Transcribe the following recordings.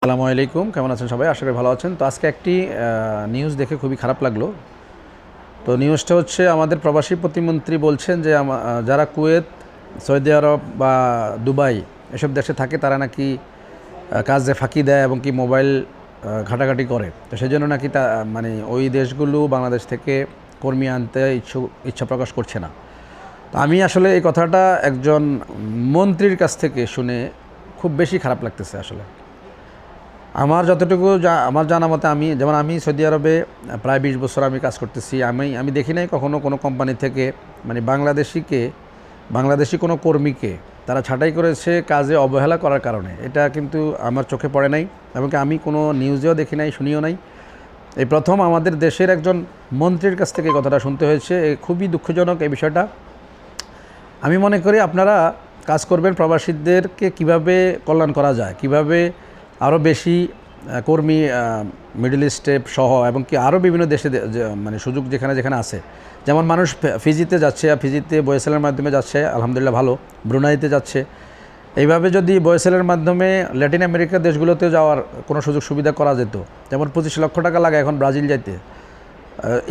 আসসালামু আলাইকুম, কেমন আছেন সবাই? আশা করি ভালো আছেন। তো আজকে একটি নিউজ দেখে খুবই খারাপ লাগলো। তো নিউজটা হচ্ছে আমাদের প্রবাসী প্রতিমন্ত্রী বলছেন যে যারা কুয়েত, সৌদি আরব বা দুবাই এসব দেশে থাকে তারা নাকি কাজে ফাঁকি দেয় এবং কি মোবাইল ঘাটাঘাটি করে। তো সেই জন্য নাকি মানে ওই দেশগুলো বাংলাদেশ থেকে কর্মী আনতে ইচ্ছা প্রকাশ করছে না। তো আমি আসলে এই কথাটা একজন মন্ত্রীর কাছ থেকে শুনে খুব বেশি খারাপ লাগতেছে আসলে। আমার যতটুকু আমার জানা মতে আমি সৌদি আরবে প্রায় 20 বছর আমি কাজ করতেছি। আমি দেখি নাই কখনো কোনো কোম্পানি থেকে মানে বাংলাদেশি কোনো কর্মীকে তারা ছাঁটাই করেছে কাজে অবহেলা করার কারণে। এটা কিন্তু আমার চোখে পড়ে নাই এবং আমি কোনো নিউজেও দেখি নাই, শুনিও নাই। এই প্রথম আমাদের দেশের একজন মন্ত্রীর কাছ থেকে কথাটা শুনতে হয়েছে। খুবই দুঃখজনক এই বিষয়টা। আমি মনে করি আপনারা কাজ করবেন প্রবাসীদেরকে কিভাবে কল্যাণ করা যায়, কিভাবে আরও বেশি কর্মী মিডল ইস্টে সহ এবং কি আরও বিভিন্ন দেশে মানে সুযোগ যেখানে আছে। যেমন মানুষ ফিজিতে যাচ্ছে, ফিজিতে বয়েসেলের মাধ্যমে যাচ্ছে, আলহামদুলিল্লাহ ভালো। ব্রুনাইতে যাচ্ছে। এইভাবে যদি বয়েসেলের মাধ্যমে ল্যাটিন আমেরিকার দেশগুলোতে যাওয়ার কোনো সুযোগ সুবিধা করা যেত, যেমন 25 লক্ষ টাকা লাগে এখন ব্রাজিল যাইতে।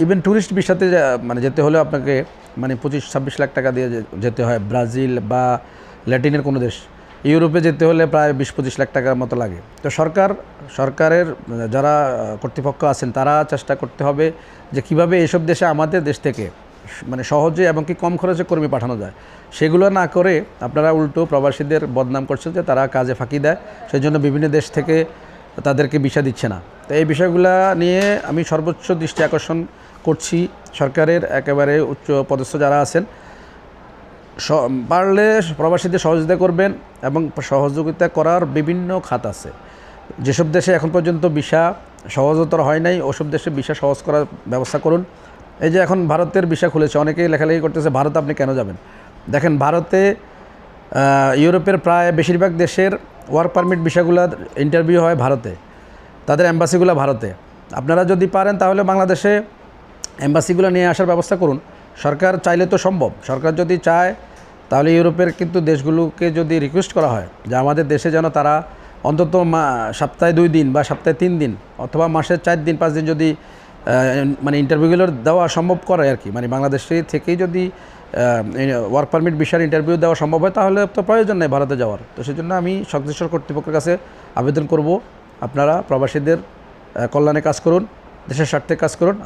ইভেন ট্যুরিস্ট ভিসাতে মানে যেতে হলে আপনাকে মানে 25-26 লাখ টাকা দিয়ে যেতে হয় ব্রাজিল বা ল্যাটিনের কোনো দেশ। ইউরোপে যেতে হলে প্রায় 20-25 লাখ টাকার মতো লাগে। তো সরকারের যারা কর্তৃপক্ষ আছেন তারা চেষ্টা করতে হবে যে কীভাবে এইসব দেশে আমাদের দেশ থেকে মানে সহজে এবং কি কম খরচে কর্মী পাঠানো যায়। সেগুলো না করে আপনারা উল্টো প্রবাসীদের বদনাম করছেন যে তারা কাজে ফাঁকি দেয়, সেই জন্য বিভিন্ন দেশ থেকে তাদেরকে ভিসা দিচ্ছে না। তো এই বিষয়গুলো নিয়ে আমি সর্বোচ্চ দৃষ্টি আকর্ষণ করছি সরকারের একেবারে উচ্চ পদস্থ যারা আছেন, পারলে প্রবাসীদের সহযোগিতা করবেন এবং সহযোগিতা করার বিভিন্ন খাত আছে। যেসব দেশে এখন পর্যন্ত ভিসা সহজতর হয় নাই ওসব দেশে ভিসা সহজ করার ব্যবস্থা করুন। এই যে এখন ভারতের ভিসা খুলেছে, অনেকেই লেখালেখি করতেছে ভারত আপনি কেন যাবেন। দেখেন ভারতে ইউরোপের প্রায় বেশিরভাগ দেশের ওয়ার্ক পারমিট ভিসাগুলোর ইন্টারভিউ হয় ভারতে, তাদের এম্বাসিগুলো ভারতে। আপনারা যদি পারেন তাহলে বাংলাদেশে এম্বাসিগুলো নিয়ে আসার ব্যবস্থা করুন। সরকার চাইলে তো সম্ভব, সরকার যদি চায় তাহলে ইউরোপের কিন্তু দেশগুলোকে যদি রিকোয়েস্ট করা হয় যে আমাদের দেশে যেন তারা অন্তত সপ্তাহে 2 দিন বা সপ্তাহে 3 দিন অথবা মাসে 4 দিন 5 দিন যদি মানে ইন্টারভিউগুলো দেওয়া সম্ভব করে আর কি, মানে বাংলাদেশে থেকেই যদি ওয়ার্ক পারমিট ভিসার ইন্টারভিউ দেওয়া সম্ভব হয় তাহলে তো প্রয়োজন নেই ভারতে যাওয়ার। তো সেই জন্য আমি সংশ্লিষ্ট কর্তৃপক্ষের কাছে আবেদন করব, আপনারা প্রবাসীদের কল্যাণে কাজ করুন, দেশের স্বার্থে কাজ করুন।